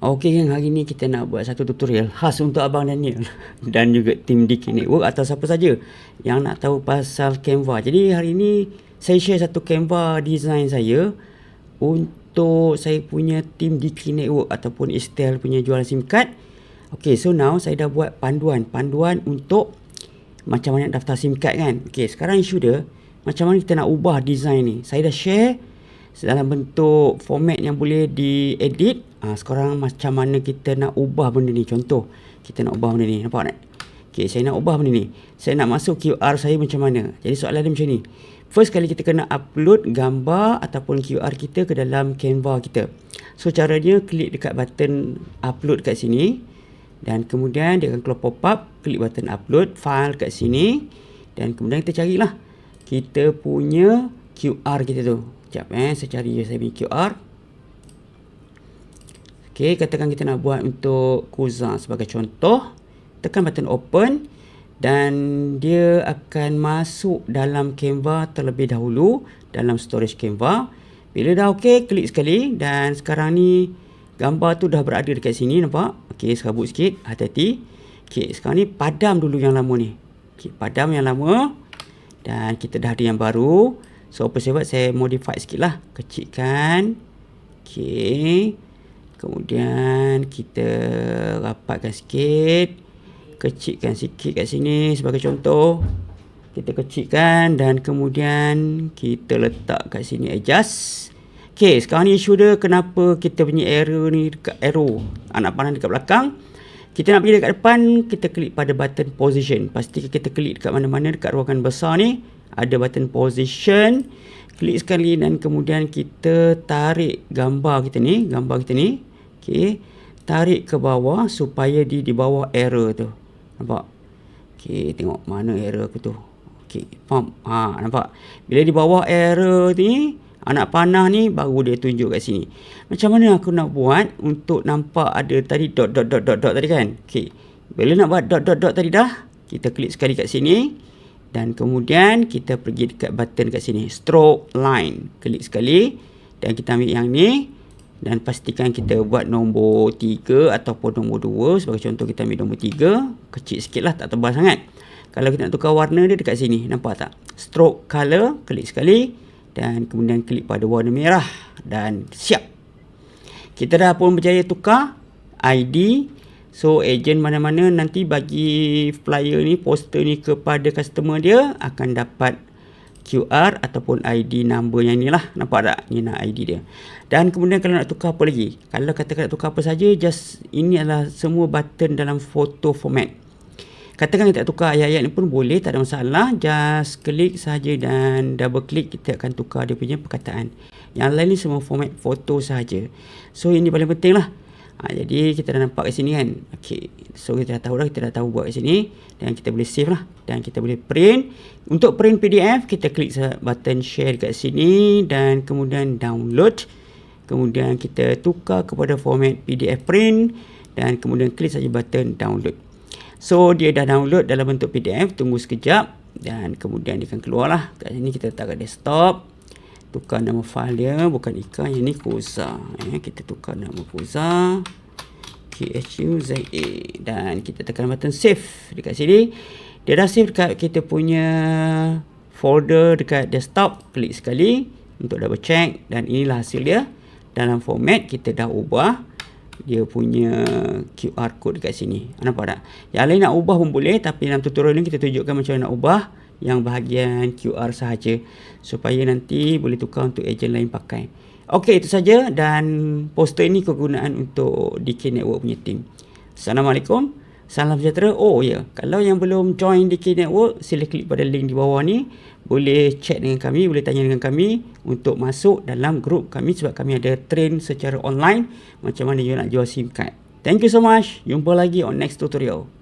Okey gang, hari ni kita nak buat satu tutorial khas untuk Abang Daniel dan juga tim DK Network atau siapa saja yang nak tahu pasal Canva. Jadi hari ni saya share satu Canva design saya untuk saya punya tim DK Network ataupun Estel punya jualan SIM card. Okey, so now saya dah buat panduan untuk macam mana nak daftar SIM card kan. Okey, sekarang isu dia macam mana kita nak ubah design ni. Saya dah share dalam bentuk format yang boleh diedit. Sekarang macam mana kita nak ubah benda ni. Contoh, kita nak ubah benda ni. Nampak tak? Okay, saya nak ubah benda ni. Saya nak masuk QR saya macam mana. Jadi soalan dia macam ni. First kali kita kena upload gambar ataupun QR kita ke dalam Canva kita. So caranya klik dekat button upload kat sini. Dan kemudian dia akan keluar pop-up. Klik button upload file kat sini. Dan kemudian kita carilah kita punya QR kita tu. Sekejap saya cari je saya punya QR. Okey, katakan kita nak buat untuk Kuza sebagai contoh. Tekan button open dan dia akan masuk dalam Canva terlebih dahulu dalam storage Canva. Bila dah okey, klik sekali dan sekarang ni gambar tu dah berada dekat sini, nampak? Okey, serabut sikit, hati-hati. Okey, sekarang ni padam dulu yang lama ni. Okey, padam yang lama dan kita dah ada yang baru. So apa saya buat, saya modify sikit lah, kecilkan. Okey, kemudian kita rapatkan sikit, kecilkan sikit kat sini sebagai contoh. Kita kecilkan dan kemudian kita letak kat sini adjust. Okey, sekarang ni isu dia kenapa kita punya error ni dekat arrow anak panah dekat belakang. Kita nak pergi dekat depan, kita klik pada button position. Pastikan kita klik dekat mana-mana dekat ruangan besar ni ada button position. Klik sekali dan kemudian kita tarik gambar kita ni, okey, tarik ke bawah supaya di bawah error tu. Nampak? Okey, tengok mana error aku tu. Okey, faham? Nampak? Bila di bawah error ni, anak panah ni baru dia tunjuk kat sini. Macam mana aku nak buat untuk nampak ada tadi dot tadi kan? Okey. Bila nak buat dot tadi dah, kita klik sekali kat sini. Dan kemudian kita pergi dekat button kat sini, stroke line. Klik sekali dan kita ambil yang ni dan pastikan kita buat nombor 3 ataupun nombor 2. Sebagai contoh kita ambil nombor 3, kecil sikit lah, tak tebal sangat. Kalau kita nak tukar warna dia dekat sini, nampak tak? Stroke color, klik sekali dan kemudian klik pada warna merah dan siap. Kita dah pun berjaya tukar ID. So ejen mana-mana nanti bagi flyer ni, poster ni kepada customer dia akan dapat QR ataupun ID number yang ni lah. Nampak tak? Ni nak ID dia. Dan kemudian kalau nak tukar apa lagi? Kalau katakan nak tukar apa saja, just ini adalah semua button dalam photo format. Katakan kita nak tukar ayat-ayat ni pun boleh, tak ada masalah. Just klik saja dan double klik, kita akan tukar dia punya perkataan. Yang lain ni semua format foto sahaja. So ini paling penting lah. Jadi kita dah nampak kat sini kan. Okey, so kita dah tahu dah, kita dah tahu buat kat sini dan kita boleh save lah dan kita boleh print. Untuk print PDF kita klik button share kat sini dan kemudian download. Kemudian kita tukar kepada format PDF print dan kemudian klik saja button download. So dia dah download dalam bentuk PDF, tunggu sekejap dan kemudian dia akan keluar lah. Kat sini kita letak kat desktop. Tukar nama file dia, bukan Ika, yang ni Kuza. Kita tukar nama Kuza, Kuza, dan kita tekan button save dekat sini. Dia dah save dekat kita punya folder dekat desktop. Klik sekali untuk double check dan inilah hasil dia. Dalam format kita dah ubah dia punya QR code dekat sini. Nampak tak? Yang lain nak ubah pun boleh, tapi dalam tutorial ni kita tunjukkan macam mana nak ubah yang bahagian QR sahaja supaya nanti boleh tukar untuk ejen lain pakai. Okey, itu saja dan poster ini kegunaan untuk DK Network punya team. Assalamualaikum, salam sejahtera. Oh ya, kalau yang belum join DK Network, sila klik pada link di bawah ni. Boleh chat dengan kami, boleh tanya dengan kami untuk masuk dalam grup kami sebab kami ada train secara online macam mana you nak jual SIM card. Thank you so much. Jumpa lagi on next tutorial.